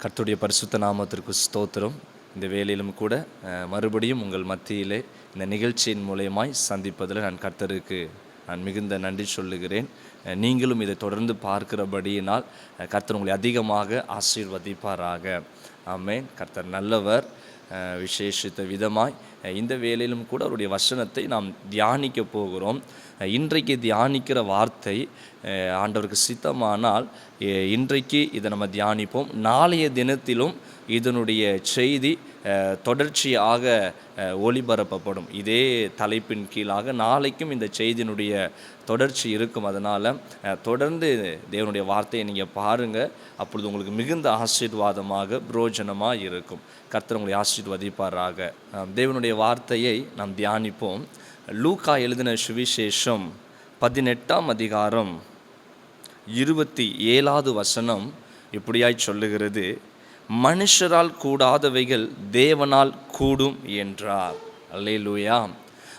கர்த்தருடைய பரிசுத்த நாமத்திற்கு ஸ்தோத்திரம். இந்த வேளையிலும் கூட மறுபடியும் உங்கள் மத்தியிலே இந்த நிகழ்ச்சியின் மூலமாய் சந்திப்பதில் நான் கர்த்தருக்கு மிகுந்த நன்றி சொல்லுகிறேன். நீங்களும் இதை தொடர்ந்து பார்க்கிறபடியினால் கர்த்தர் உங்களை அதிகமாக ஆசீர்வதிப்பாராக. ஆமென். கர்த்தர் நல்லவர். விசேஷித்த விதமாய் இந்த வேளையிலும் கூட அவருடைய வசனத்தை நாம் தியானிக்க போகிறோம். இன்றைக்கு தியானிக்கிற வார்த்தை ஆண்டவருக்கு சித்தமானால் இன்றைக்கு இதை நம்ம தியானிப்போம். நாளைய தினத்திலும் இதனுடைய செய்தி தொடர்ச்சியாக ஒளிபரப்பப்படும். இதே தலைப்பின் கீழாக நாளைக்கும் இந்த செய்தியினுடைய தொடர்ச்சி இருக்கும். அதனால் தொடர்ந்து தேவனுடைய வார்த்தையை நீங்கள் பாருங்கள். அப்பொழுது உங்களுக்கு மிகுந்த ஆசீர்வாதமாக பிரயோஜனமாக இருக்கும். கர்த்தர் உங்களை ஆசீர்வதிப்பாராக. தேவனுடைய வார்த்தையை நாம் தியானிப்போம். லூக்கா எழுதின சுவிசேஷம் 18ஆம் அதிகாரம் 27வது வசனம் இப்படியாய் சொல்லுகிறது, மனுஷரால் கூடாதவைகள் தேவனால் கூடும் என்றார். அல்லேலூயா.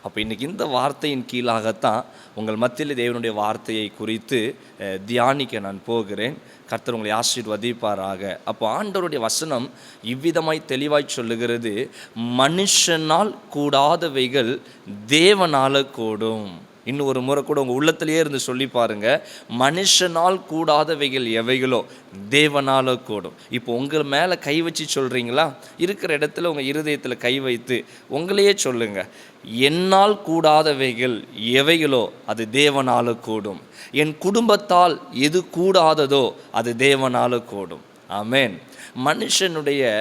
அப்போ இன்றைக்கி இந்த வார்த்தையின் கீழாகத்தான் உங்கள் மத்தியில் தேவனுடைய வார்த்தையை குறித்து தியானிக்க நான் போகிறேன். கர்த்தர் உங்களை ஆசீர்வதிப்பாராக. அப்போ ஆண்டவருடைய வசனம் இவ்விதமாய் தெளிவாய் சொல்லுகிறது, மனுஷனால் கூடாதவைகள் தேவனால் கூடும். இன்னும் ஒரு முறை கூட உங்கள் உள்ளத்திலேயே இருந்து சொல்லி பாருங்கள், மனுஷனால் கூடாதவைகள் எவைகளோ தேவனால் கூடும். இப்போ உங்கள் மேலே கை வச்சு சொல்கிறீங்களா? இருக்கிற இடத்துல உங்கள் இருதயத்தில் கை வைத்து உங்களையே சொல்லுங்கள், என்னால் கூடாதவைகள் எவைகளோ அது தேவனால் கூடும். என் குடும்பத்தால் எது கூடாததோ அது தேவனால் கூடும். ஆமென். மனுஷனுடைய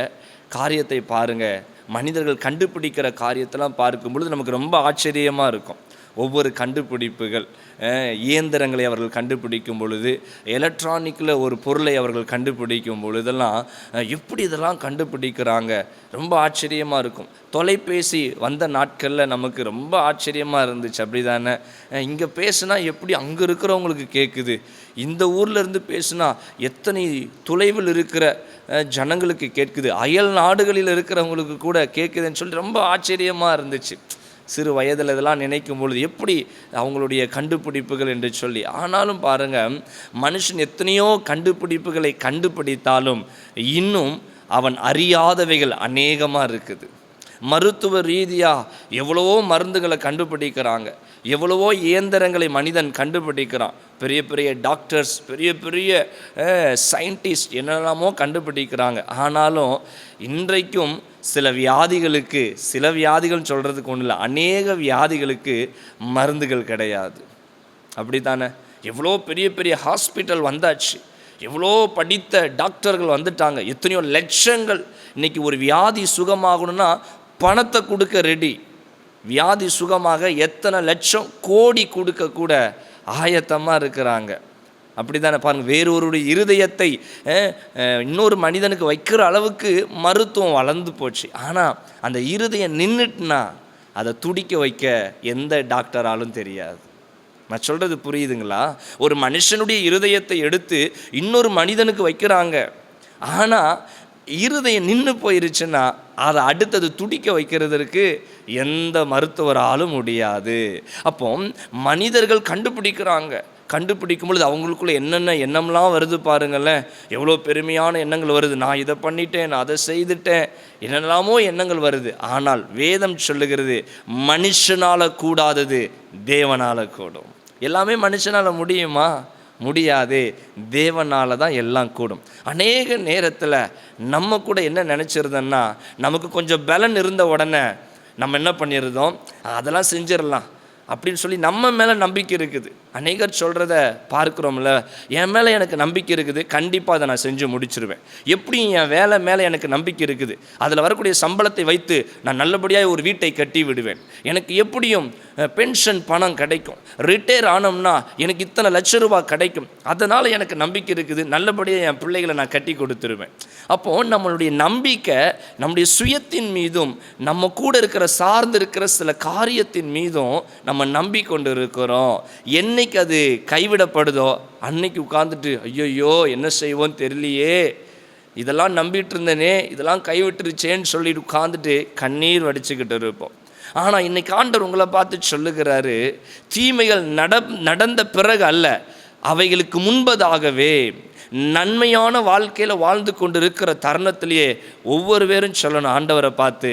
காரியத்தை பாருங்கள். மனிதர்கள் கண்டுபிடிக்கிற காரியத்தெல்லாம் பார்க்கும் பொழுது நமக்கு ரொம்ப ஆச்சரியமாக இருக்கும். ஒவ்வொரு கண்டுபிடிப்புகள், இயந்திரங்களை அவர்கள் கண்டுபிடிக்கும் பொழுது, எலக்ட்ரானிக்கில் ஒரு பொருளை அவர்கள் கண்டுபிடிக்கும் பொழுதெல்லாம் எப்படி இதெல்லாம் கண்டுபிடிக்கிறாங்க, ரொம்ப ஆச்சரியமாக இருக்கும். தொலைபேசி வந்த நாட்களில் நமக்கு ரொம்ப ஆச்சரியமாக இருந்துச்சு. அப்படி தானே? இங்கே பேசுனா எப்படி அங்கே இருக்கிறவங்களுக்கு கேட்குது, இந்த ஊரில் இருந்து பேசுனா எத்தனை தொலைவில் இருக்கிற ஜனங்களுக்கு கேட்குது, அயல் நாடுகளில் இருக்கிறவங்களுக்கு கூட கேட்குதுன்னு சொல்லி ரொம்ப ஆச்சரியமாக இருந்துச்சு. சிறு வயதில் இதெல்லாம் நினைக்கும் பொழுது எப்படி அவங்களுடைய கண்டுபிடிப்புகள் என்று சொல்லி. ஆனாலும் பாருங்கள், மனுஷன் எத்தனையோ கண்டுபிடிப்புகளை கண்டுபிடித்தாலும் இன்னும் அவன் அறியாதவைகள் அநேகமாக இருக்குது. மருத்துவ ரீதியாக எவ்வளவோ மருந்துகளை கண்டுபிடிக்கிறாங்க, எவ்வளவோ இயந்திரங்களை மனிதன் கண்டுபிடிக்கிறான். பெரிய பெரிய டாக்டர்ஸ், பெரிய பெரிய சயின்டிஸ்ட் என்னெல்லாமோ கண்டுபிடிக்கிறாங்க. ஆனாலும் இன்றைக்கும் சில வியாதிகள் சொல்கிறதுக்கு ஒன்றும் இல்லை, அநேக வியாதிகளுக்கு மருந்துகள் கிடையாது. அப்படி தானே? எவ்வளோ பெரிய பெரிய ஹாஸ்பிட்டல் வந்தாச்சு, எவ்வளோ படித்த டாக்டர்கள் வந்துட்டாங்க, எத்தனையோ லட்சங்கள். இன்றைக்கி ஒரு வியாதி சுகமாகணும்னா பணத்தை கொடுக்க ரெடி. வியாதி சுகமாக எத்தனை லட்சம் கோடி கொடுக்க கூட ஆயத்தமாக இருக்கிறாங்க. அப்படி தானே? பாருங்கள், வேறொருடைய இருதயத்தை இன்னொரு மனிதனுக்கு வைக்கிற அளவுக்கு மருத்துவம் வளர்ந்து போச்சு. ஆனால் அந்த இருதயம் நின்றுட்டுனா அதை துடிக்க வைக்க எந்த டாக்டராலும் தெரியாது. நான் சொல்கிறது புரியுதுங்களா? ஒரு மனுஷனுடைய இருதயத்தை எடுத்து இன்னொரு மனிதனுக்கு வைக்கிறாங்க, ஆனால் இருதயம் நின்று போயிருச்சுன்னா அதை அடுத்தது துடிக்க வைக்கிறதுக்கு எந்த மருத்துவராலும் முடியாது. அப்போ மனிதர்கள் கண்டுபிடிக்கும் பொழுது அவங்களுக்குள்ள என்னென்ன எண்ணம்லாம் வருது பாருங்களேன். எவ்வளோ பெருமையான எண்ணங்கள் வருது. நான் இதை பண்ணிட்டேன், நான் அதை செய்துட்டேன், என்னெல்லாமோ எண்ணங்கள் வருது. ஆனால் வேதம் சொல்லுகிறது, மனுஷனால் கூடாதது தேவனால் கூடும். எல்லாமே மனுஷனால் முடியுமா? முடியாது. தேவனால் தான் எல்லாம் கூடும். அநேக நேரத்தில் நம்ம கூட என்ன நினச்சிருந்தோன்னா, நமக்கு கொஞ்சம் பலன் இருந்த உடனே நம்ம என்ன பண்ணிடுறோம், அதெல்லாம் செஞ்சிடலாம் அப்படின்னு சொல்லி நம்ம மேலே நம்பிக்கை இருக்குது. அநேகர் சொல்கிறத பார்க்குறோம்ல, என் மேலே எனக்கு நம்பிக்கை இருக்குது, கண்டிப்பாக அதை நான் செஞ்சு முடிச்சிருவேன். எப்படி என் வேலை மேலே எனக்கு நம்பிக்கை இருக்குது, அதில் வரக்கூடிய சம்பளத்தை வைத்து நான் நல்லபடியாக ஒரு வீட்டை கட்டி விடுவேன், எனக்கு எப்படியும் பென்ஷன் பணம் கிடைக்கும், ரிட்டையர் ஆனோம்னா எனக்கு இத்தனை லட்சம் ரூபாய் கிடைக்கும், அதனால் எனக்கு நம்பிக்கை இருக்குது, நல்லபடியாக என் பிள்ளைகளை நான் கட்டி கொடுத்துருவேன். அப்போது நம்மளுடைய நம்பிக்கை நம்முடைய சுயத்தின் மீதும் நம்ம கூட இருக்கிற சார்ந்து இருக்கிற சில காரியத்தின் மீதும் நம்ம நம்பிக்கொண்டு இருக்கிறோம். என்னைக்கு அது கைவிடப்படுதோ அன்னைக்கு உட்கார்ந்துட்டு ஐயோ என்ன செய்வோன்னு தெரியலையே, இதெல்லாம் நம்பிட்டு இருந்தேனே, இதெல்லாம் கைவிட்டுருச்சேன்னு சொல்லிட்டு உட்காந்துட்டு கண்ணீர் வடிச்சுக்கிட்டு இருப்போம். ஆனால் இன்னைக்கு ஆண்டவர் உங்களை பார்த்து சொல்லுகிறாரு, தீமைகள் நடந்த பிறகு அல்ல, அவைகளுக்கு முன்பதாகவே நன்மையான வாழ்க்கையில் வாழ்ந்து கொண்டு இருக்கிற தருணத்திலேயே ஒவ்வொரு பேரும் சொல்லணும் ஆண்டவரை பார்த்து,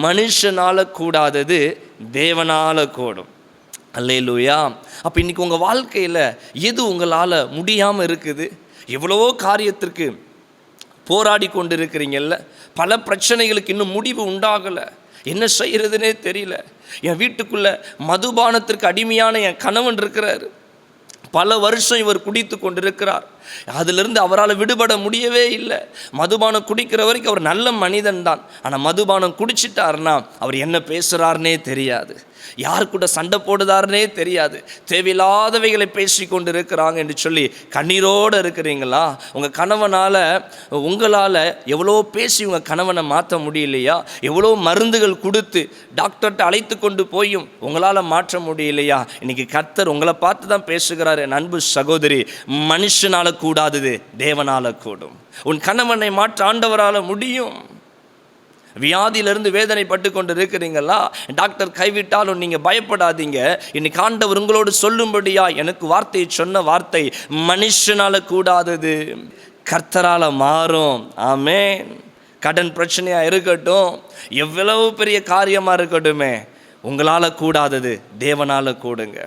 மனுஷனால் கூடாதது தேவனால் கூடும். அல்லேலூயா. அப்போ இன்றைக்கி உங்கள் வாழ்க்கையில் எது உங்களால் முடியாமல் இருக்குது? எவ்வளவோ காரியத்திற்கு போராடி கொண்டு இருக்கிறீங்கல்ல, பல பிரச்சனைகளுக்கு இன்னும் முடிவு உண்டாகலை, என்ன செய்கிறதுனே தெரியல. என் வீட்டுக்குள்ளே மதுபானத்திற்கு அடிமையான என் கணவன் இருக்கிறார், பல வருஷம் இவர் குடித்து கொண்டிருக்கிறார், அதிலிருந்து அவரால் விடுபட முடியவே இல்லை. மதுபானம் குடிக்கிற வரைக்கும் அவர் நல்ல மனிதன் தான், ஆனால் மதுபானம் குடிச்சிட்டாருன்னா அவர் என்ன பேசுகிறாருனே தெரியாது, யார் கூட சண்டை போடுதாருனே தெரியாது, தேவையில்லாதவைகளை பேசி கொண்டு இருக்கிறாங்க என்று சொல்லி கண்ணீரோடு இருக்கிறீங்களா? உங்கள் கணவனால் உங்களால் எவ்வளோ பேசி உங்கள் கணவனை மாற்ற முடியலையா? எவ்வளோ மருந்துகள் கொடுத்து டாக்டர்கிட்ட அழைத்து கொண்டு போயும் உங்களால் மாற்ற முடியலையா? இன்றைக்கி கர்த்தர் உங்களை பார்த்து தான் பேசுகிறார். என் அன்பு சகோதரி, மனுஷனால் கூடாதது தேவனால் கூடும். உன் கணவனை மாற்ற ஆண்டவரால் முடியும். வியாதியிலிருந்து வேதனைப்பட்டு கொண்டு இருக்கிறீங்களா? டாக்டர் கைவிட்டாலும் நீங்கள் பயப்படாதீங்க. இன்னைக்கு ஆண்டவர் உங்களோடு சொல்லும்படியா எனக்கு வார்த்தையை சொன்ன வார்த்தை, மனுஷனால் கூடாதது கர்த்தரால் மாறும். ஆமென். கடன் பிரச்சனையாக இருக்கட்டும், எவ்வளவு பெரிய காரியமாக இருக்கட்டுமே, உங்களால் கூடாதது தேவனால் கூடுங்க.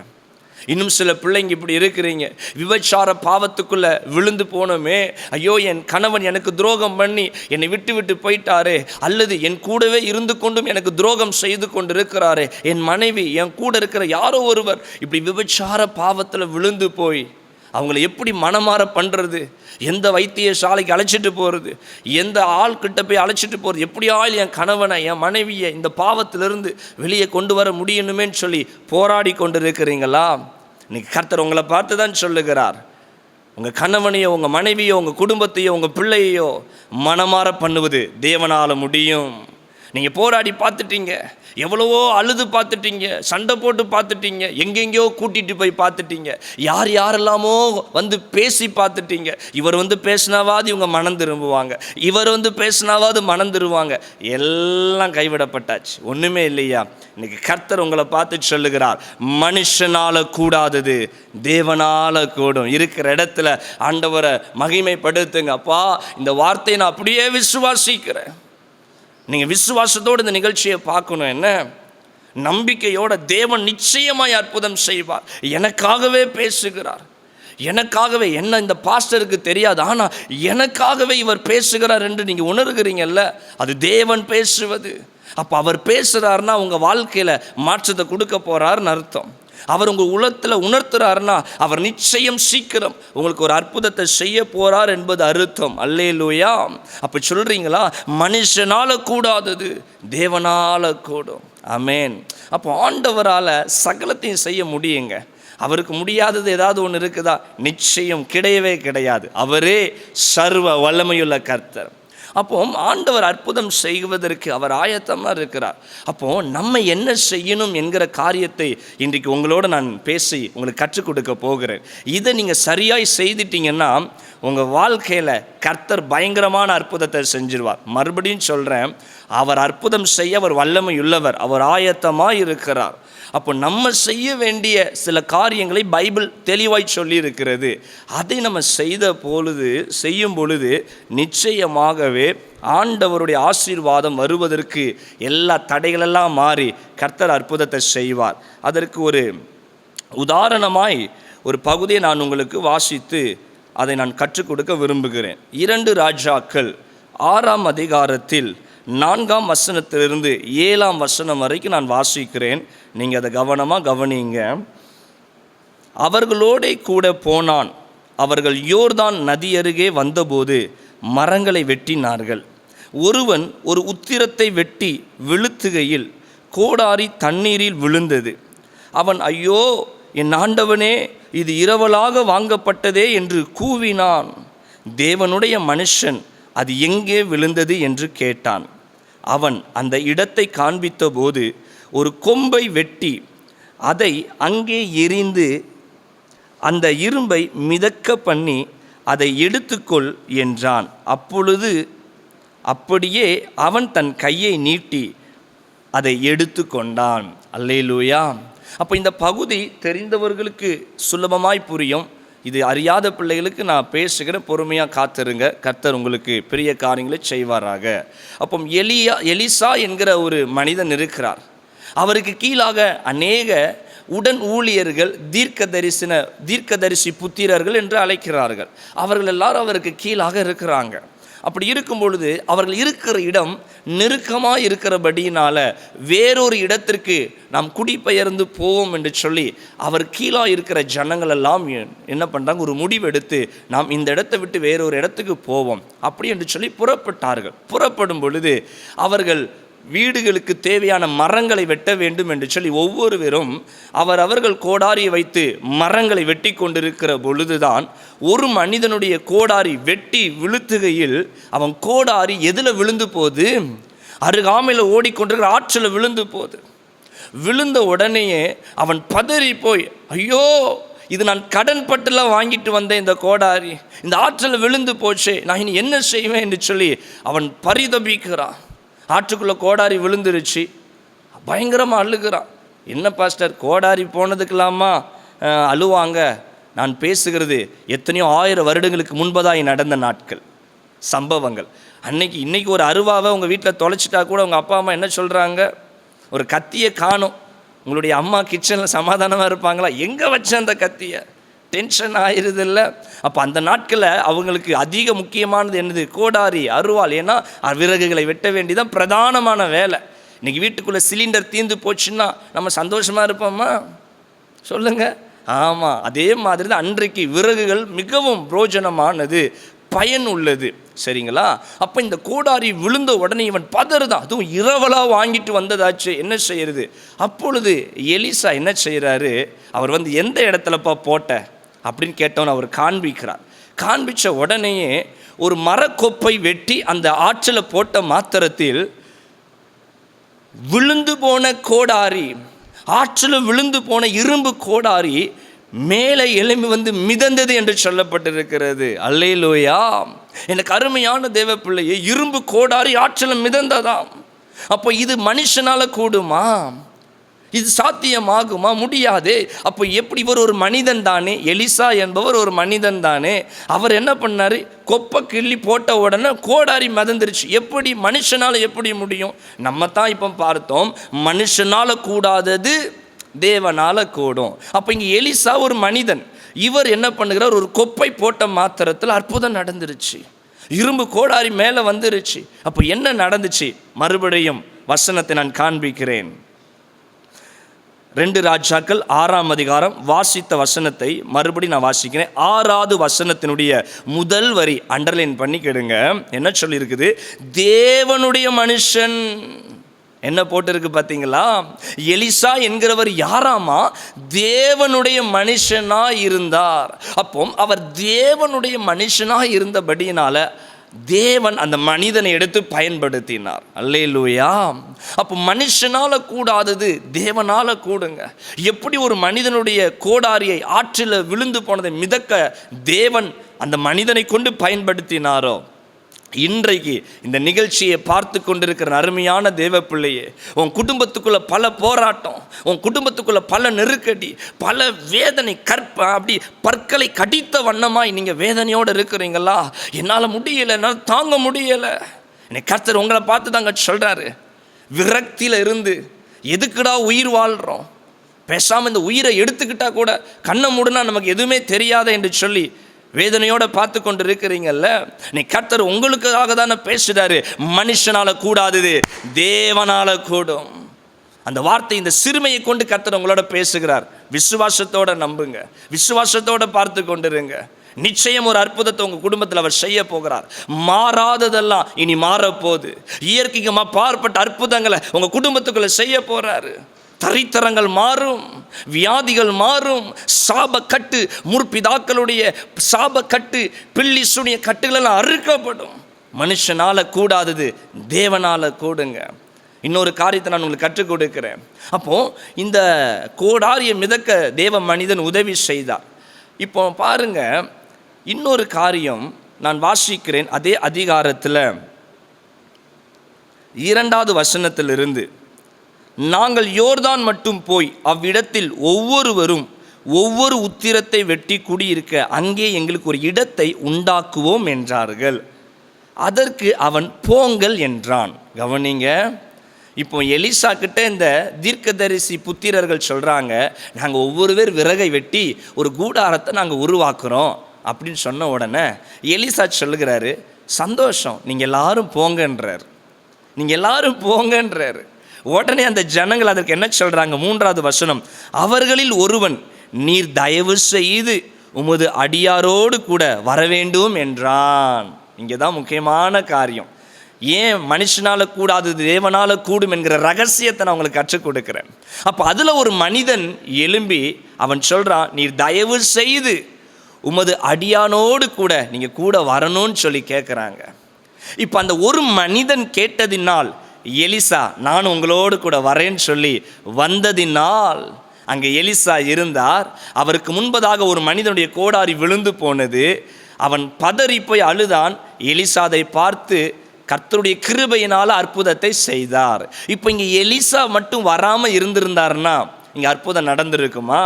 இன்னும் சில பிள்ளைங்க இப்படி இருக்கிறீங்க, விபச்சார பாவத்துக்குள்ளே விழுந்து போனோமே, ஐயோ என் கணவன் எனக்கு துரோகம் பண்ணி என்னை விட்டு விட்டு போயிட்டாரே, அல்லது என் கூடவே இருந்து கொண்டும் எனக்கு துரோகம் செய்து கொண்டு இருக்கிறாரே, என் மனைவி, என் கூட இருக்கிற யாரோ ஒருவர் இப்படி விபச்சார பாவத்தில் விழுந்து போய் அவங்கள எப்படி மனமாற பண்ணுறது, எந்த வைத்தியசாலைக்கு அழைச்சிட்டு போகிறது, எந்த ஆள்கிட்ட போய் அழைச்சிட்டு போகிறது, எப்படியாவது என் கணவனை என் மனைவியை இந்த பாவத்திலிருந்து வெளியே கொண்டு வர முடியணுமேன்னு சொல்லி போராடி கொண்டு இருக்கிறீங்களா? இன்னைக்கு கர்த்தர் உங்களை பார்த்து தான் சொல்லுகிறார், உங்கள் கணவனையோ உங்கள் மனைவியோ உங்கள் குடும்பத்தையோ உங்கள் பிள்ளையோ மனமாற பண்ணுவது தேவனால் முடியும். நீங்கள் போராடி பார்த்துட்டீங்க, எவ்வளவோ அழுது பார்த்துட்டீங்க, சண்டை போட்டு பார்த்துட்டீங்க, எங்கெங்கேயோ கூட்டிகிட்டு போய் பார்த்துட்டீங்க, யார் யாரெல்லாமோ வந்து பேசி பார்த்துட்டீங்க. இவர் வந்து பேசினாவாது இவங்க மனம் திரும்புவாங்க, இவர் வந்து பேசினாவாது மனம் திரும்புவாங்க, எல்லாம் கைவிடப்பட்டாச்சு, ஒன்றுமே இல்லையா? இன்னைக்கு கர்த்தர் உங்களை பார்த்து சொல்லுகிறார், மனுஷனால் கூடாதது தேவனால் கூடும். இருக்கிற இடத்துல ஆண்டவரை மகிமைப்படுத்துங்க. அப்பா, இந்த வார்த்தையை நான் அப்படியே விசுவாசிக்கிறேன். நீங்கள் விசுவாசத்தோடு இந்த நிகழ்ச்சியை பார்க்கணும். என்ன நம்பிக்கையோட, தேவன் நிச்சயமாய் அற்புதம் செய்வார். எனக்காகவே பேசுகிறார், எனக்காகவே. என்ன இந்த பாஸ்டருக்கு தெரியாது, ஆனால் எனக்காகவே இவர் பேசுகிறார் என்று நீங்கள் உணர்கிறீங்கல்ல, அது தேவன் பேசுவது. அப்போ அவர் பேசுகிறாருன்னா உங்கள் வாழ்க்கையில் மாற்றத்தை கொடுக்க போகிறாருன்னு அர்த்தம். அவர் உங்கள் உள்ளத்தில் உணர்த்துறாருன்னா அவர் நிச்சயம் சீக்கிரம் உங்களுக்கு ஒரு அற்புதத்தை செய்ய போகிறார் என்பது அர்த்தம். அல்லேலூயா. அப்போ சொல்கிறீங்களா, மனுஷனால் கூடாதது தேவனால் கூடும். ஆமென். அப்போ ஆண்டவரால் சகலத்தையும் செய்ய முடியுங்க. அவருக்கு முடியாதது ஏதாவது ஒன்று இருக்குதா? நிச்சயம் கிடையவே கிடையாது. அவரே சர்வ வல்லமையுள்ள கர்த்தர். அப்போ ஆண்டவர் அற்புதம் செய்வதற்கு அவர் ஆயத்தமாக இருக்கிறார். அப்போது நம்ம என்ன செய்யணும் என்கிற காரியத்தை இன்றைக்கு உங்களோட நான் பேசி உங்களுக்கு கற்றுக் கொடுக்க போகிறேன். இதை நீங்கள் சரியாய் செய்துட்டீங்கன்னா உங்கள் வாழ்க்கையில் கர்த்தர் பயங்கரமான அற்புதத்தை செஞ்சிருவார். மறுபடியும் சொல்கிறேன், அவர் அற்புதம் செய்ய அவர் வல்லமையுள்ளவர், அவர் ஆயத்தமாக இருக்கிறார். அப்போ நம்ம செய்ய வேண்டிய சில காரியங்களை பைபிள் தெளிவாய் சொல்லி இருக்கிறது. அதை நம்ம செய்யும் பொழுது நிச்சயமாகவே ஆண்டவருடைய ஆசீர்வாதம் வருவதற்கு எல்லா தடைகளெல்லாம் மாறி கர்த்தர் அற்புதத்தை செய்வார். அதற்கு ஒரு உதாரணமாய் ஒரு பகுதியை நான் உங்களுக்கு வாசித்து அதை நான் கற்றுக் கொடுக்க விரும்புகிறேன். 2 ராஜாக்கள் 6ஆம் அதிகாரத்தில் 4ஆம் வசனத்திலிருந்து 7ஆம் வசனம் வரைக்கும் நான் வாசிக்கிறேன். நீங்கள் அதை கவனமாக கவனிங்க. அவர்களோட கூட போனான். அவர்கள் யோர்தான் நதி அருகே வந்தபோது மரங்களை வெட்டினார்கள். ஒருவன் ஒரு உத்திரத்தை வெட்டி விழுத்துகையில் கோடாரி தண்ணீரில் விழுந்தது. அவன், ஐயோ என் ஆண்டவனே, இது இரவலாக வாங்கப்பட்டதே என்று கூவினான். தேவனுடைய மனுஷன் அது எங்கே விழுந்தது என்று கேட்டான். அவன் அந்த இடத்தை காண்பித்த போது ஒரு கொம்பை வெட்டி அதை அங்கே எறிந்து அந்த இரும்பை மிதக்க பண்ணி அதை எடுத்துக்கொள் என்றான். அப்பொழுது அப்படியே அவன் தன் கையை நீட்டி அதை எடுத்து கொண்டான். அல்லேலூயா. அப்போ இந்த பகுதி தெரிந்தவர்களுக்கு சுலபமாய் புரியும், இது அறியாத பிள்ளைகளுக்கு நான் பேசுகிறேன், பொறுமையாக காத்திருங்க. கர்த்தர் உங்களுக்கு பெரிய காரியங்களை செய்வாராக. அப்போ எலிசா என்கிற ஒரு மனிதன் இருக்கிறார். அவருக்கு கீழாக அநேக உடன் ஊழியர்கள், தீர்க்கதரிசி புத்திரர்கள் என்று அழைக்கிறார்கள். அவர்கள் எல்லாரும் அவருக்கு கீழாக இருக்கிறாங்க. அப்படி இருக்கும் பொழுது அவர்கள் இருக்கிற இடம் நெருக்கமாக இருக்கிறபடியினால வேறொரு இடத்திற்கு நாம் குடிபெயர்ந்து போவோம் என்று சொல்லி அவர் கீழாக இருக்கிற ஜனங்கள் எல்லாம் என்ன பண்ணுறாங்க, ஒரு முடிவெடுத்து நாம் இந்த இடத்தை விட்டு வேறொரு இடத்துக்கு போவோம் அப்படி என்று சொல்லி புறப்பட்டார்கள். புறப்படும் பொழுது அவர்கள் வீடுகளுக்கு தேவையான மரங்களை வெட்ட வேண்டும் என்று சொல்லி ஒவ்வொருவரும் அவர்கள் கோடாரியை வைத்து மரங்களை வெட்டி கொண்டிருக்கிற பொழுதுதான் ஒரு மனிதனுடைய கோடாரி வெட்டி விழுத்துகையில் அவன் கோடாரி எதில் விழுந்து போகுது, அருகாமையில் ஓடிக்கொண்டிருக்கிற ஆற்றில் விழுந்து போகுது. விழுந்த உடனேயே அவன் பதறி போய், ஐயோ, இது நான் கடன் பட்டுல வாங்கிட்டு வந்தேன், இந்த கோடாரி இந்த ஆற்றில் விழுந்து போச்சே, நான் இனி என்ன செய்வேன் என்று சொல்லி அவன் பரிதபிக்கிறான். ஆற்றுக்குள்ளே கோடாரி விழுந்துருச்சு. பயங்கரமாக அழுகிறான். என்ன பாஸ்டர், கோடாரி போனதுக்கெல்லாமா அழுவாங்க? நான் பேசுகிறது எத்தனையோ 1000 வருடங்களுக்கு முன்பதாக நடந்த நாட்கள், சம்பவங்கள். இன்னைக்கு ஒரு அருவாவை உங்கள் வீட்டில் தொலைச்சிட்டா கூட உங்கள் அப்பா அம்மா என்ன சொல்கிறாங்க, ஒரு கத்தியை காணும். உங்களுடைய அம்மா கிச்சனில் சமாதானமாக இருப்பாங்களா? எங்கே வச்ச அந்த கத்தியை? டென்ஷன் ஆயிடுதில்ல. அப்போ அந்த நாட்களில் அவங்களுக்கு அதிக முக்கியமானது என்னது, கோடாரி, அருவாள். ஏன்னா விறகுகளை வெட்ட வேண்டியதான் பிரதானமான வேலை. இன்றைக்கி வீட்டுக்குள்ளே சிலிண்டர் தீர்ந்து போச்சுன்னா நம்ம சந்தோஷமாக இருப்போமா? சொல்லுங்கள். ஆமாம், அதே மாதிரி தான் அன்றைக்கு விறகுகள் மிகவும் பிரோஜனமானது, பயன் உள்ளது. சரிங்களா? அப்போ இந்த கோடாரி விழுந்த உடனே இவன் பதறுதான். அதுவும் இரவலாக வாங்கிட்டு வந்ததாச்சு, என்ன செய்யறது? அப்பொழுது எலிசா என்ன செய்கிறாரு, அவர் எந்த இடத்துலப்பா போட்ட அப்படின்னு கேட்டவன் அவர் காண்பிக்கிறார். காண்பித்த உடனேயே ஒரு மரக்கொப்பை வெட்டி அந்த ஆற்றில் போட்ட மாத்திரத்தில் விழுந்து போன கோடாரி, ஆற்றில் விழுந்து போன இரும்பு கோடாரி மேலே எழும்பி மிதந்தது என்று சொல்லப்பட்டிருக்கிறது. அல்லேலூயா. எனக்கு அருமையான தேவ பிள்ளையே, இரும்பு கோடாரி ஆற்றில் மிதந்ததாம். அப்போ இது மனுஷனால கூடுமா? இது சாத்தியமாகுமா? முடியாது. அப்போ எப்படி? இவர் ஒரு மனிதன் தானே, எலிசா என்பவர் ஒரு மனிதன் தானே. அவர் என்ன பண்ணார், கொப்பை கிள்ளி போட்ட உடனே கோடாரி மிதந்துருச்சு. எப்படி? மனுஷனால் எப்படி முடியும்? நம்ம தான் இப்போ பார்த்தோம், மனுஷனால் கூடாதது தேவனால கூடும். அப்போ இங்கே எலிசா ஒரு மனிதன், இவர் என்ன பண்ணுகிறார், ஒரு கொப்பை போட்ட மாத்திரத்தில் அற்புதம் நடந்துருச்சு, இரும்பு கோடாரி மேலே வந்துருச்சு. அப்போ என்ன நடந்துச்சு? மறுபடியும் வசனத்தை நான் காண்பிக்கிறேன். 2 ராஜாக்கள் 6ஆம் அதிகாரம் வாசித்த வசனத்தை மறுபடி நான் வாசிக்கிறேன். 6வது வசனத்தினுடைய முதல் வரி அண்டர்லைன் பண்ணி கேடுங்க. என்ன சொல்லியிருக்குது? தேவனுடைய மனுஷன். என்ன போட்டிருக்கு பார்த்தீங்களா? எலிசா என்கிறவர் யாராமா? தேவனுடைய மனுஷனாக இருந்தார். அப்போ அவர் தேவனுடைய மனுஷனாக இருந்தபடியினால தேவன் அந்த மனிதனை எடுத்து பயன்படுத்தினார். அல்லேலூயா. அப்போ மனுஷனால கூடாதது தேவனால கூடுங்க. எப்படி ஒரு மனிதனுடைய கோடாரியை ஆற்றில் விழுந்து போனதை மிதக்க தேவன் அந்த மனிதனை கொண்டு பயன்படுத்தினாரோ, இன்றைக்கு இந்த நிகழ்ச்சியை பார்த்து கொண்டிருக்கிற அருமையான தேவ பிள்ளையே, உன் குடும்பத்துக்குள்ள பல போராட்டம், உன் குடும்பத்துக்குள்ள பல நெருக்கடி, பல வேதனை, அப்படி பற்களை கடித்த வண்ணமாய் நீங்கள் வேதனையோடு இருக்கிறீங்களா? என்னால் முடியலை, என்னால் தாங்க முடியலை. என்னை கர்த்தர் உங்களை பார்த்து தாங்க சொல்கிறாரு, விரக்தியில் இருந்து எதுக்குடா உயிர் வாழ்கிறோம், பேசாமல் இந்த உயிரை எடுத்துக்கிட்டா கூட கண்ணை மூடுனா நமக்கு எதுவுமே தெரியாத என்று சொல்லி வேதனையோட பார்த்து கொண்டு இருக்கிறீங்கல்ல, நீ கர்த்தர் உங்களுக்காக தானே பேசுறாரு. மனுஷனால கூடாதது தேவனால கூடும். அந்த வார்த்தை, இந்த சிறுமையை கொண்டு கர்த்தர் உங்களோட பேசுகிறார். விசுவாசத்தோட நம்புங்க, விசுவாசத்தோட பார்த்து கொண்டிருங்க. நிச்சயம் ஒரு அற்புதத்தை உங்க குடும்பத்தில் அவர் செய்ய போகிறார். மாறாததெல்லாம் இனி மாறப்போகுது. இயற்கைக்கு பார்ப்பட்ட அற்புதங்களை உங்க குடும்பத்துக்குள்ள செய்ய போறாரு. தரித்திரங்கள் மாறும், வியாதிகள் மாறும், சாபக்கட்டு, முற்பிதாக்களுடைய சாபக்கட்டு, பில்லி சூனிய கட்டுகளெல்லாம் அறுக்கப்படும். மனுஷனால கூடாதது தேவனால கூடுங்க. இன்னொரு காரியத்தை நான் உங்களுக்கு கற்றுக் கொடுக்கிறேன். அப்போ இந்த கோடாரியை மிதக்க தேவ மனிதன் உதவி செய்தார். இப்போ பாருங்க, இன்னொரு காரியம் நான் வாசிக்கிறேன். அதே அதிகாரத்தில் 2வது வசனத்திலிருந்து, நாங்கள் யோர்தான் மட்டும் போய் அவ்விடத்தில் ஒவ்வொருவரும் ஒவ்வொரு உத்திரத்தை வெட்டி குடியிருக்க அங்கே எங்களுக்கு ஒரு இடத்தை உண்டாக்குவோம் என்றார்கள். அதற்கு அவன் போங்கள் என்றான். கவனிங்க, இப்போ எலிசா கிட்ட இந்த தீர்க்கதரிசி புத்திரர்கள் சொல்கிறாங்க, நாங்கள் ஒவ்வொரு பேர் விறகை வெட்டி ஒரு கூடாரத்தை நாங்கள் உருவாக்குறோம் அப்படின்னு சொன்ன உடனே எலிசா சொல்லுகிறாரு, சந்தோஷம், நீங்கள் எல்லாரும் போங்கன்றார். நீங்கள் எல்லாரும் போங்கன்றார். உடனே அந்த ஜனங்கள் அதற்கு என்ன சொல்கிறாங்க? 3வது வசனம், அவர்களில் ஒருவன், நீர் தயவு செய்து உமது அடியாரோடு கூட வரவேண்டும் என்றான். இங்கே தான் முக்கியமான காரியம். ஏன் மனுஷனால் கூடாது தேவனால் கூடும் என்கிற ரகசியத்தை நான் உங்களுக்கு கற்றுக் கொடுக்குறேன். அப்போ அதில் ஒரு மனிதன் எழும்பி அவன் சொல்கிறான், நீர் தயவு செய்து உமது அடியானோடு கூட நீங்கள் கூட வரணும்னு சொல்லி கேட்குறாங்க. இப்போ அந்த ஒரு மனிதன் கேட்டதினால் எலிசா நான் உங்களோடு கூட வரேன்னு சொல்லி வந்ததினால் அங்கே எலிசா இருந்தார். அவருக்கு முன்பதாக ஒரு மனிதனுடைய கோடாரி விழுந்து போனது. அவன் பதறி போய் அழுதான். எலிசா அதை பார்த்து கர்த்தருடைய கிருபையினால் அற்புதத்தை செய்தார். இப்போ இங்கே எலிசா மட்டும் வராமல் இருந்திருந்தாருன்னா இங்கே அற்புதம் நடந்திருக்குமா?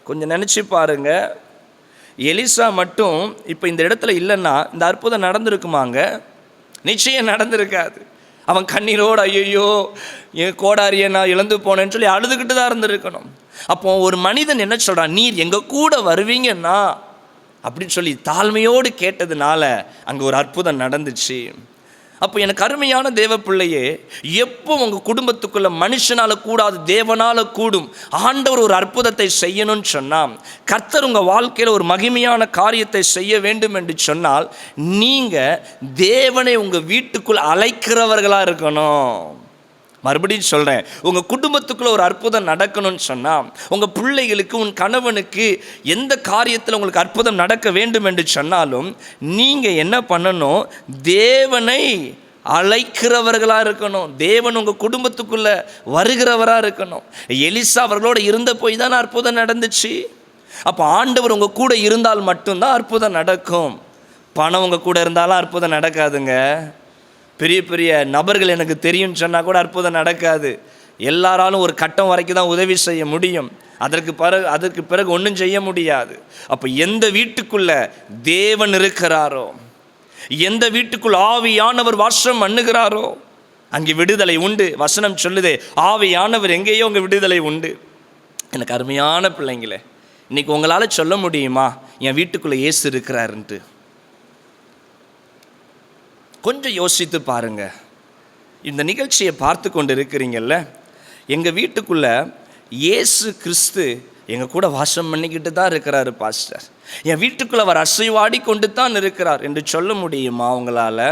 கொஞ்சம் நினச்சி பாருங்க. எலிசா மட்டும் இப்போ இந்த இடத்துல இல்லைன்னா இந்த அற்புதம் நடந்திருக்குமாங்க? நிச்சயம் நடந்திருக்காது. அவன் கண்ணீரோடு ஐயோ என் கோடாரியை நான் இழந்து போனேன்னு சொல்லி அழுதுகிட்டு தான் இருந்திருக்கணும். அப்போ ஒரு மனிதன் என்ன சொல்கிறான், நீர் எங்கள் கூட வருவீங்கன்னா அப்படின்னு சொல்லி தாழ்மையோடு கேட்டதுனால அங்கே ஒரு அற்புதம் நடந்துச்சு. அப்போ எனக்கு அருமையான தேவ பிள்ளையே, எப்போ உங்கள் குடும்பத்துக்குள்ள மனுஷனால் கூடாது தேவனால் கூடும் ஆண்டவர் ஒரு அற்புதத்தை செய்யணும்னு சொன்னால், கர்த்தர் உங்கள் வாழ்க்கையில் ஒரு மகிமையான காரியத்தை செய்ய வேண்டும் என்று சொன்னால், நீங்கள் தேவனை உங்கள் வீட்டுக்குள் அழைக்கிறவர்களாக இருக்கணும். மறுபடியும் சொல்கிறேன், உங்கள் குடும்பத்துக்குள்ளே ஒரு அற்புதம் நடக்கணும்னு சொன்னால், உங்கள் பிள்ளைகளுக்கு உன் கணவனுக்கு எந்த காரியத்தில் உங்களுக்கு அற்புதம் நடக்க வேண்டும் என்று சொன்னாலும் நீங்கள் என்ன பண்ணணும்? தேவனை அழைக்கிறவர்களாக இருக்கணும். தேவன் உங்கள் குடும்பத்துக்குள்ளே வருகிறவராக இருக்கணும். எலிசா அவர்களோடு இருந்த போய் தான் அற்புதம் நடந்துச்சு. அப்போ ஆண்டவர் உங்கள் கூட இருந்தால் மட்டும்தான் அற்புதம் நடக்கும். பணம் உங்கள் கூட இருந்தாலும் அற்புதம் நடக்காதுங்க. பெரிய பெரிய நபர்கள் எனக்கு தெரியும்னு சொன்னால் கூட அற்புதம் நடக்காது. எல்லாராலும் ஒரு கட்டம் வரைக்கும் தான் உதவி செய்ய முடியும். அதற்கு பிறகு ஒன்றும் செய்ய முடியாது. அப்போ எந்த வீட்டுக்குள்ள தேவன் இருக்கிறாரோ, எந்த வீட்டுக்குள் ஆவியானவர் வாசம் பண்ணுகிறாரோ அங்கே விடுதலை உண்டு. வசனம் சொல்லுதே, ஆவியானவர் எங்கேயோ அங்கே விடுதலை உண்டு. எனக்கு அருமையான பிள்ளைங்களே, இன்னைக்கு உங்களால் சொல்ல முடியுமா என் வீட்டுக்குள்ளே இயேசு இருக்கிறாருன்ட்டு? கொஞ்சம் யோசித்து பாருங்க. இந்த நிகழ்ச்சியை பார்த்து கொண்டு இருக்கிறீங்கல்ல, எங்கள் வீட்டுக்குள்ளே இயேசு கிறிஸ்து எங்கள் கூட வாசம் பண்ணிக்கிட்டு தான் இருக்கிறாரு பாஸ்டர், என் வீட்டுக்குள்ளே அவர் அசைவாடி கொண்டு தான் இருக்கிறார் என்று சொல்ல முடியுமா உங்களால்?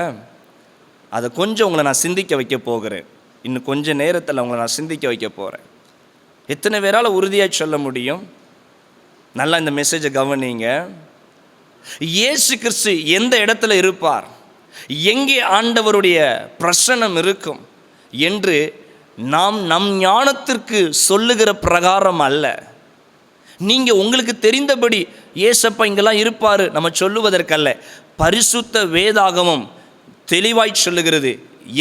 அதை கொஞ்சம் உங்களை நான் சிந்திக்க வைக்க போகிறேன். இன்னும் கொஞ்சம் நேரத்தில் உங்களை நான் சிந்திக்க வைக்க போகிறேன். எத்தனை பேரால் உறுதியாக சொல்ல முடியும்? நல்லா இந்த மெசேஜை கவனிங்க. இயேசு கிறிஸ்து எந்த இடத்துல இருப்பார், எங்கே ஆண்டவருடைய பிரசன்னம் இருக்கும் என்று நாம் நம் ஞானத்திற்கு சொல்லுகிற பிரகாரம் அல்ல. நீங்கள் உங்களுக்கு தெரிந்தபடி ஏசப்பா இங்கெல்லாம் இருப்பார் நம்ம சொல்லுவதற்கல்ல. பரிசுத்த வேதாகமம் தெளிவாய் சொல்லுகிறது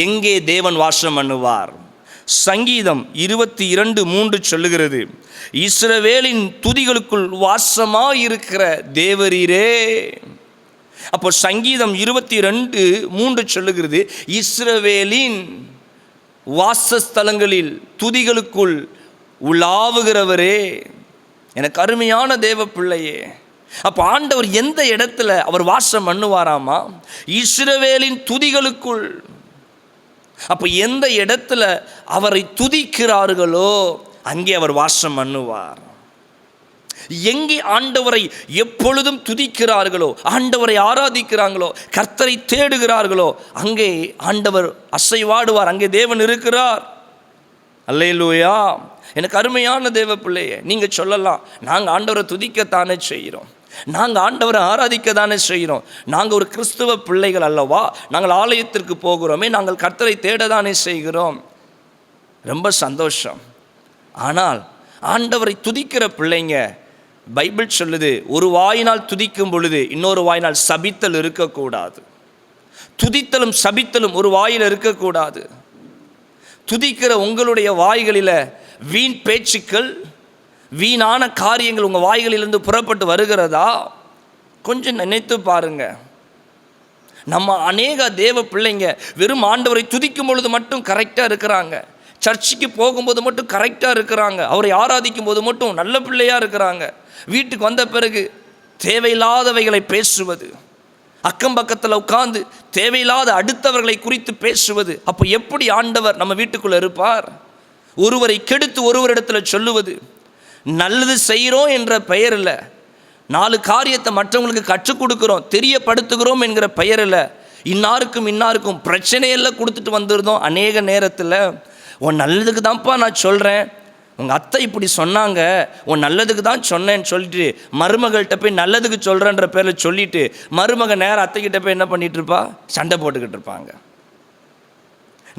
எங்கே தேவன் வாசம் பண்ணுவார். சங்கீதம் 22:3 சொல்லுகிறது, இஸ்ரவேலின் துதிகளுக்குள் வாசமாயிருக்கிற தேவரீரே. அப்போ சங்கீதம் 22:3 சொல்லுகிறது, இஸ்ரவேலின் வாசஸ்தலங்களில் துதிகளுக்குள் உலாவுகிறவரே. எனக்கு அருமையான தேவ பிள்ளையே, அப்போ ஆண்டவர் எந்த இடத்துல அவர் வாசம் பண்ணுவாராமா? இஸ்ரவேலின் துதிகளுக்குள். அப்போ எந்த இடத்துல அவரை துதிக்கிறார்களோ அங்கே அவர் வாசம் பண்ணுவார். எங்கே ஆண்டவரை எப்பொழுதும் துதிக்கிறார்களோ, ஆண்டவரை ஆராதிக்கிறாங்களோ, கர்த்தரை தேடுகிறார்களோ அங்கே ஆண்டவர் அசைவாடுவார், அங்கே தேவன் இருக்கிறார். அல்லேலூயா. எனக்கு அருமையான தேவ பிள்ளையே, நீங்கள் சொல்லலாம், நாங்கள் ஆண்டவரை துதிக்கத்தானே செய்கிறோம், நாங்கள் ஆண்டவரை ஆராதிக்கத்தானே செய்கிறோம், நாங்கள் ஒரு கிறிஸ்துவ பிள்ளைகள் அல்லவா, நாங்கள் ஆலயத்திற்கு போகிறோமே, நாங்கள் கர்த்தரை தேடத்தானே செய்கிறோம். ரொம்ப சந்தோஷம். ஆனால் ஆண்டவரை துதிக்கிற பிள்ளைங்க, பைபிள் சொல்லுது, ஒரு வாயினால் துதிக்கும் பொழுது இன்னொரு வாயினால் சபித்தல் இருக்கக்கூடாது. துதித்தலும் சபித்தலும் ஒரு வாயில் இருக்கக்கூடாது. துதிக்கிற உங்களுடைய வாய்களில் வீண் பேச்சுக்கள், வீணான காரியங்கள் உங்கள் வாய்களிலிருந்து புறப்பட்டு வருகிறதா? கொஞ்சம் நினைத்து பாருங்க. நம்ம அநேக தேவ பிள்ளைங்க வெறும் ஆண்டவரை துதிக்கும் பொழுது மட்டும் கரெக்டாக இருக்கிறாங்க, சர்ச்சுக்கு போகும்போது மட்டும் கரெக்டாக இருக்கிறாங்க, அவரை ஆராதிக்கும் போது மட்டும் நல்ல பிள்ளையாக இருக்கிறாங்க. வீட்டுக்கு வந்த பிறகு தேவையில்லாதவைகளை பேசுவது, அக்கம் பக்கத்தில் உட்கார்ந்து தேவையில்லாத அடுத்தவர்களை குறித்து பேசுவது. அப்போ எப்படி ஆண்டவர் நம்ம வீட்டுக்குள்ளே இருப்பார்? ஒருவரை கெடுத்து ஒருவரிடத்தில் சொல்லுவது, நல்லது செய்கிறோம் என்ற பெயரில் 4 காரியத்தை மற்றவங்களுக்கு கற்றுக் கொடுக்குறோம், தெரியப்படுத்துகிறோம் என்கிற பெயரில் இன்னாருக்கும் பிரச்சனையெல்லாம் கொடுத்துட்டு வந்துருந்தோம். அநேக நேரத்தில் உன் நல்லதுக்கு தான்ப்பா நான் சொல்கிறேன், உங்கள் அத்தை இப்படி சொன்னாங்க, உன் நல்லதுக்கு தான் சொன்னேன்னு சொல்லிட்டு மருமகள்கிட்ட போய் நல்லதுக்கு சொல்கிறேன்ற பேரில் சொல்லிவிட்டு மருமக நேரம் அத்தைக்கிட்ட போய் என்ன பண்ணிகிட்டு இருப்பா? சண்டை போட்டுக்கிட்டு இருப்பாங்க.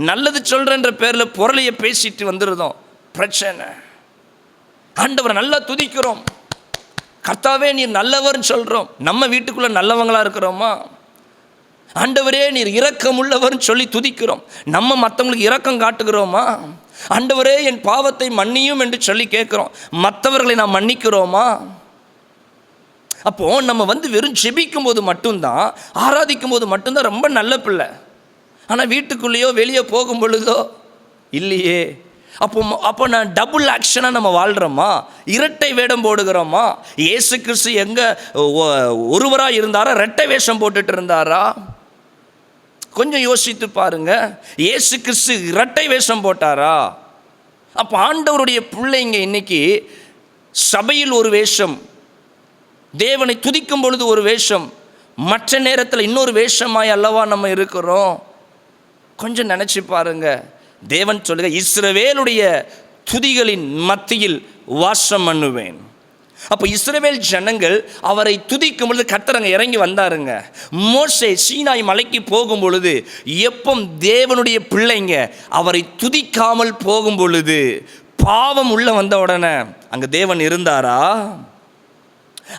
நல்லது சொல்கிறேன்ற பேரில் பொருளையை பேசிட்டு வந்துருந்தோம், பிரச்சனை. ஆண்டவரை நல்லா துதிக்கிறோம், கர்த்தாவே நீர் நல்லவர்னு சொல்கிறோம், நம்ம வீட்டுக்குள்ளே நல்லவங்களாக இருக்கிறோமா? ஆண்டவரே நீர் இரக்கம் உள்ளவர்னு சொல்லி துதிக்கிறோம், நம்ம மற்றவங்களுக்கு இரக்கம் காட்டுகிறோமா? ஆண்டவரே என் பாவத்தை மன்னியும் என்று சொல்லி கேட்குறோம், மற்றவர்களை நாம் மன்னிக்கிறோமா? அப்போது நம்ம வெறும் ஜெபிக்கும் போது மட்டும்தான், ஆராதிக்கும் போது மட்டும்தான் ரொம்ப நல்ல பிள்ளை. ஆனால் வீட்டுக்குள்ளேயோ வெளியே போகும் பொழுதோ இல்லையே. அப்போ நான் டபுள் ஆக்ஷனாக நம்ம வாழ்கிறோமா? இரட்டை வேடம் போடுகிறோமா? இயேசு கிறிஸ்து எங்கே ஒருவராக இருந்தாரா, இரட்டை வேஷம் போட்டுட்டு இருந்தாரா? கொஞ்சம் யோசித்து பாருங்க. இயேசு கிறிஸ்து இரட்டை வேஷம் போட்டாரா? அப்போ ஆண்டவருடைய பிள்ளைங்க இன்னைக்கு சபையில் ஒரு வேஷம், தேவனை துதிக்கும் பொழுது ஒரு வேஷம், மற்ற நேரத்தில் இன்னொரு வேஷமாய் அல்லவா நம்ம இருக்கிறோம்? கொஞ்சம் நினச்சி பாருங்க. தேவன் சொல்லுங்க, இஸ்ரவேலுடைய துதிகளின் மத்தியில் வாசம் பண்ணுவேன். அப்போ இஸ்ரவேல் ஜனங்கள் அவரை துதிக்கும் பொழுது கர்த்தர் இறங்கி வந்தாருங்க. மோசே சீனாய் மலைக்கு போகும் பொழுது எப்போ தேவனுடைய பிள்ளைங்க அவரை துதிக்காமல் போகும் பொழுது பாவம் உள்ள வந்த உடனே அங்கே தேவன் இருந்தாரா?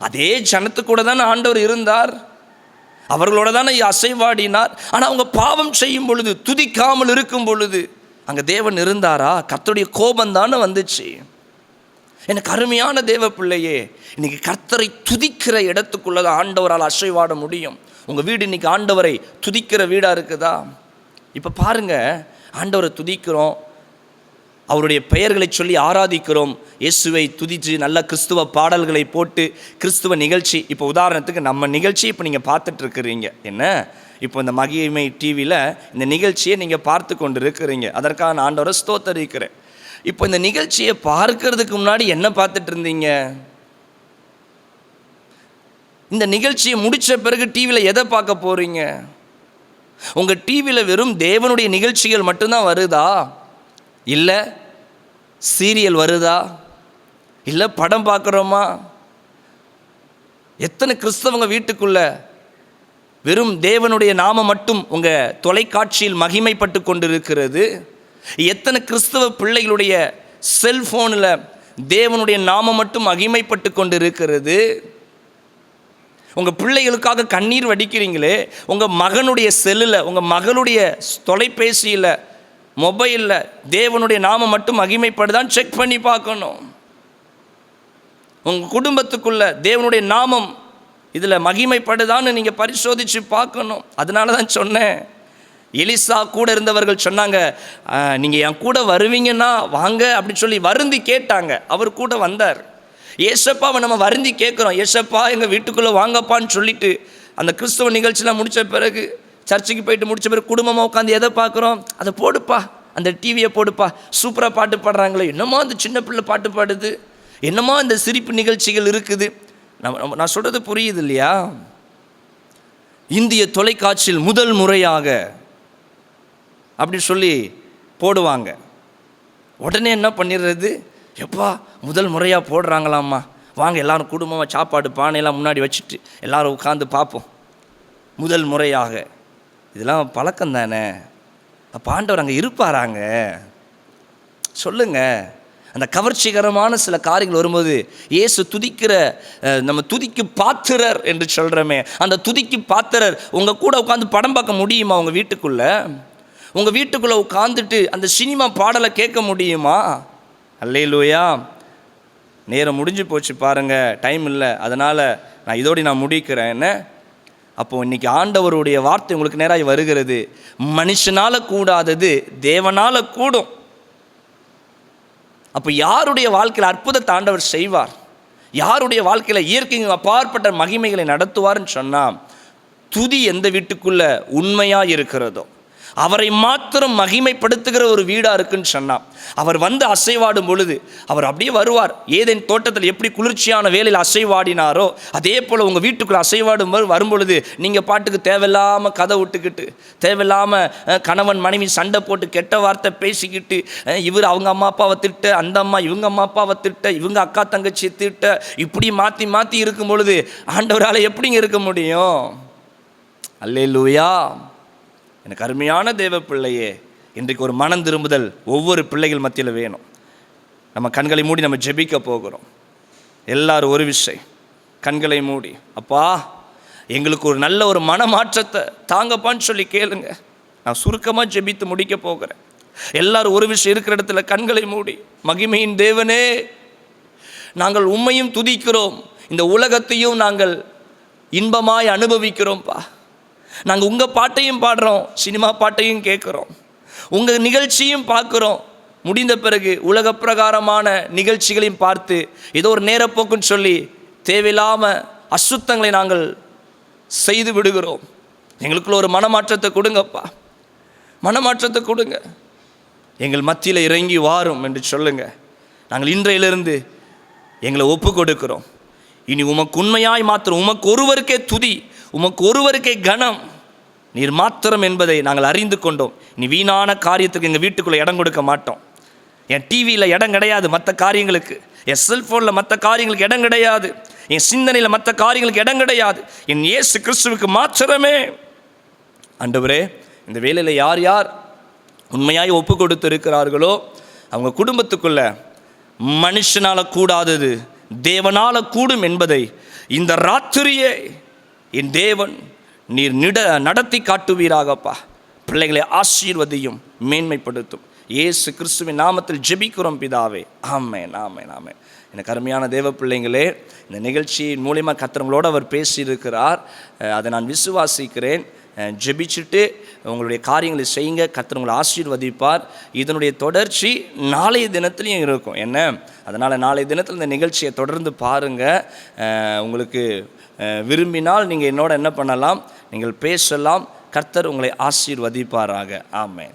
அதே ஜனத்துக்கூட தானே ஆண்டவர் இருந்தார், அவர்களோட தானே அசைவாடினார். ஆனால் அவங்க பாவம் செய்யும் பொழுது, துதிக்காமல் இருக்கும் பொழுது அங்கே தேவன் இருந்தாரா? கர்த்தருடைய கோபம் தானே வந்துச்சு. எனக்கு அருமையான தேவ பிள்ளையே, இன்னைக்கு கர்த்தரை துதிக்கிற இடத்துக்குள்ள தான் ஆண்டவரால் அசைவாட முடியும். உங்கள் வீடு இன்னைக்கு ஆண்டவரை துதிக்கிற வீடாக இருக்குதா? இப்போ பாருங்க, ஆண்டவரை துதிக்கிறோம், அவருடைய பெயர்களை சொல்லி ஆராதிக்கிறோம், இயேசுவை துதித்து நல்ல கிறிஸ்துவ பாடல்களை போட்டு கிறிஸ்துவ நிகழ்ச்சி. இப்போ உதாரணத்துக்கு நம்ம நிகழ்ச்சி இப்போ நீங்கள் பார்த்துட்ருக்குறீங்க என்ன, இப்போ இந்த மகிமை டிவியில் இந்த நிகழ்ச்சியை நீங்கள் பார்த்து கொண்டு இருக்கிறீங்க, அதற்காக நான் ஆண்டவரை ஸ்தோத்தரிக்கிறேன். இப்போ இந்த நிகழ்ச்சியை பார்க்கறதுக்கு முன்னாடி என்ன பார்த்துட்டு இருந்தீங்க? இந்த நிகழ்ச்சியை முடித்த பிறகு டிவியில் எதை பார்க்க போகிறீங்க? உங்கள் டிவியில் வெறும் தேவனுடைய நிகழ்ச்சிகள் மட்டும்தான் வருதா? இல்லை சீரியல் வருதா? இல்லை படம் பார்க்குறோமா? எத்தனை கிறிஸ்தவங்க வீட்டுக்குள்ள வெறும் தேவனுடைய நாமம் மட்டும் உங்கள் தொலைக்காட்சியில் மகிமைப்பட்டு கொண்டிருக்கிறது? எத்தனை கிறிஸ்தவ பிள்ளைகளுடைய செல்ஃபோனில் தேவனுடைய நாமம் மட்டும் மகிமைப்பட்டு கொண்டு இருக்கிறது? உங்கள் பிள்ளைகளுக்காக கண்ணீர் வடிக்கிறீங்களே, உங்கள் மகனுடைய செல்லில், உங்கள் மகளுடைய தொலைபேசியில், மொபைலில் தேவனுடைய நாமம் மட்டும் மகிமைப்படுதான்னு செக் பண்ணி பார்க்கணும். உங்கள் குடும்பத்துக்குள்ள தேவனுடைய நாமம் இதில் மகிமைப்படுதான்னு நீங்கள் பரிசோதித்து பார்க்கணும். அதனால தான் சொன்னேன், எலிசா கூட இருந்தவர்கள் சொன்னாங்க, நீங்கள் என் கூட வருவீங்கன்னா வாங்க அப்படின்னு சொல்லி வருந்தி கேட்டாங்க. அவர் கூட வந்தார். ஏசப்பாவை நம்ம வருந்தி கேட்குறோம், ஏசப்பா எங்கள் வீட்டுக்குள்ளே வாங்கப்பான்னு சொல்லிட்டு அந்த கிறிஸ்தவ நிகழ்ச்சிலாம் முடித்த பிறகு, சர்ச்சுக்கு போயிட்டு முடித்த பிறகு குடும்பமாக உட்காந்து எதை பார்க்குறோம்? அதை போடுப்பா, அந்த டிவியை போடுப்பா, சூப்பராக பாட்டு பாடுறாங்களே, என்னமோ அந்த சின்ன பிள்ளை பாட்டு பாடுது, என்னமோ இந்த சிரிப்பு நிகழ்ச்சிகள் இருக்குது. நான் சொல்கிறது புரியுது இல்லையா? இந்திய தொலைக்காட்சியில் முதல் முறையாக அப்படி சொல்லி போடுவாங்க. உடனே என்ன பண்ணிடுறது, எப்பா முதல் முறையாக போடுறாங்களாம்மா, வாங்க எல்லோரும் குடும்பமாக சாப்பாடு பானையெல்லாம் முன்னாடி வச்சுட்டு எல்லோரும் உட்காந்து பார்ப்போம் முதல் முறையாக. இதெல்லாம் பழக்கம் தானே. அப்போ ஆண்டவர் அங்கே இருப்பாராங்க? சொல்லுங்கள். அந்த கவர்ச்சிகரமான சில காரியங்கள் வரும்போது இயேசு துதிக்கிற, நம்ம துதிக்கு பாத்திரர் என்று சொல்கிறோமே, அந்த துதிக்கு பாத்திரர் உங்கள் கூட உட்காந்து படம் பார்க்க முடியுமா? உங்கள் வீட்டுக்குள்ளே, உங்கள் வீட்டுக்குள்ளே உட்காந்துட்டு அந்த சினிமா பாடலை கேட்க முடியுமா? அல்லேலூயா. நேரம் முடிஞ்சு போச்சு பாருங்கள், டைம் இல்லை, அதனால் நான் இதோடு நான் முடிக்கிறேன் என்ன. அப்போது இன்றைக்கி ஆண்டவருடைய வார்த்தை உங்களுக்கு நேராக வருகிறது. மனுஷனால் கூடாதது தேவனால் கூடும். அப்போ யாருடைய வாழ்க்கையில் அற்புதத்தை ஆண்டவர் செய்வார், யாருடைய வாழ்க்கையில் இயற்கைக்கு அப்பாற்பட்ட மகிமைகளை நடத்துவார்னு சொன்னால், துதி எந்த வீட்டுக்குள்ளே உண்மையாக இருக்கிறதோ, அவரை மாத்திரம் மகிமைப்படுத்துகிற ஒரு வீடாக இருக்குன்னு சொன்னால், அவர் வந்து அசைவாடும் பொழுது அவர் அப்படியே வருவார். ஏதேன் தோட்டத்தில் எப்படி குளிர்ச்சியான வேலையில் அசைவாடினாரோ அதே போல் உங்கள் வீட்டுக்குள்ளே அசைவாடும் வரும்பொழுது நீங்கள் பாட்டுக்கு தேவையில்லாமல் கதை விட்டுக்கிட்டு, தேவையில்லாமல் கணவன் மனைவி சண்டை போட்டு கெட்ட வார்த்தை பேசிக்கிட்டு, இவர் அவங்க அம்மா அப்பாவை திட்ட, அந்த அம்மா இவங்க அம்மா அப்பாவை திட்ட, இவங்க அக்கா தங்கச்சி திட்ட, இப்படி மாற்றி மாற்றி இருக்கும் பொழுது ஆண்டவரால் எப்படிங்க இருக்க முடியும்? அல்லேலூயா. எனக்கு அருமையான தேவ பிள்ளையே, இன்றைக்கு ஒரு மனம் திரும்புதல் ஒவ்வொரு பிள்ளைகள் மத்தியில் வேணும். நம்ம கண்களை மூடி நம்ம ஜெபிக்க போகிறோம். எல்லாரும் ஒரு விஷயம், கண்களை மூடி, அப்பா எங்களுக்கு ஒரு நல்ல ஒரு மனமாற்றத்தை தாங்கப்பான்னு சொல்லி கேளுங்க. நான் சுருக்கமாக ஜெபித்து முடிக்க போகிறேன். எல்லாரும் ஒரு விஷயம் இருக்கிற இடத்துல கண்களை மூடி, மகிமையின் தேவனே, நாங்கள் உம்மையும் துதிக்கிறோம், இந்த உலகத்தையும் நாங்கள் இன்பமாய் அனுபவிக்கிறோம்ப்பா. நாங்கள் உங்கள் பாட்டையும் பாடுறோம், சினிமா பாட்டையும் கேட்குறோம், உங்கள் நிகழ்ச்சியும் பார்க்குறோம். முடிந்த பிறகு உலக பிரகாரமான நிகழ்ச்சிகளையும் பார்த்து ஏதோ ஒரு நேரப்போக்குன்னு சொல்லி தேவையில்லாமல் அசுத்தங்களை நாங்கள் செய்து விடுகிறோம். எங்களுக்குள்ள ஒரு மனமாற்றத்தை கொடுங்கப்பா, மனமாற்றத்தை கொடுங்க. எங்கள் மத்தியில் இறங்கி வாரும் என்று சொல்லுங்கள். நாங்கள் இன்றையிலிருந்து எங்களை ஒப்பு கொடுக்கிறோம். இனி உமக்கு உண்மையாய் மாத்திரம், உமக்கு ஒருவருக்கே துதி, உமக்கு ஒருவருக்கே கனம், நீர் மாத்திரம் என்பதை நாங்கள் அறிந்து கொண்டோம். நீ வீணான காரியத்துக்கு எங்கள் வீட்டுக்குள்ளே இடம் கொடுக்க மாட்டோம். என் டிவியில் இடம் கிடையாது மற்ற காரியங்களுக்கு, என் செல்ஃபோனில் மற்ற காரியங்களுக்கு இடம் கிடையாது, என் சிந்தனையில் மற்ற காரியங்களுக்கு இடம் கிடையாது. என் இயேசு கிறிஸ்துவுக்கு மாத்திரமே. ஆண்டவரே, இந்த வேலையில் யார் யார் உண்மையாய் ஒப்பு கொடுத்து இருக்கிறார்களோ அவங்க குடும்பத்துக்குள்ள மனுஷனால் கூடாதது தேவனால் கூடும் என்பதை இந்த ராத்திரியே என் தேவன் நீர் நடத்தி காட்டுவீராகப்பா. பிள்ளைகளை ஆசீர்வதியும், மேன்மைப்படுத்தும். இயேசு கிறிஸ்துவின் நாமத்தில் ஜெபிக்கிறோம் பிதாவே, ஆமென், ஆமென், ஆமென். எனக்கு அருமையான தேவ பிள்ளைங்களே, இந்த நிகழ்ச்சியின் மூலிமா கர்த்தர்களோடு அவர் பேசியிருக்கிறார். அதை நான் விசுவாசிக்கிறேன். ஜெபிச்சுட்டு உங்களுடைய காரியங்களை செய்யுங்க, கர்த்தர் உங்களை ஆசீர்வதிப்பார். இதனுடைய தொடர்ச்சி நாளைய தினத்துலையும் இருக்கும் என்ன. அதனால் நாளைய தினத்தில் இந்த நிகழ்ச்சியை தொடர்ந்து பாருங்கள். உங்களுக்கு விரும்பினால் நீங்கள் என்னோட என்ன பண்ணலாம், நீங்கள் பேசலாம். கர்த்தர் உங்களை ஆசீர்வதிப்பாராக. ஆமென்.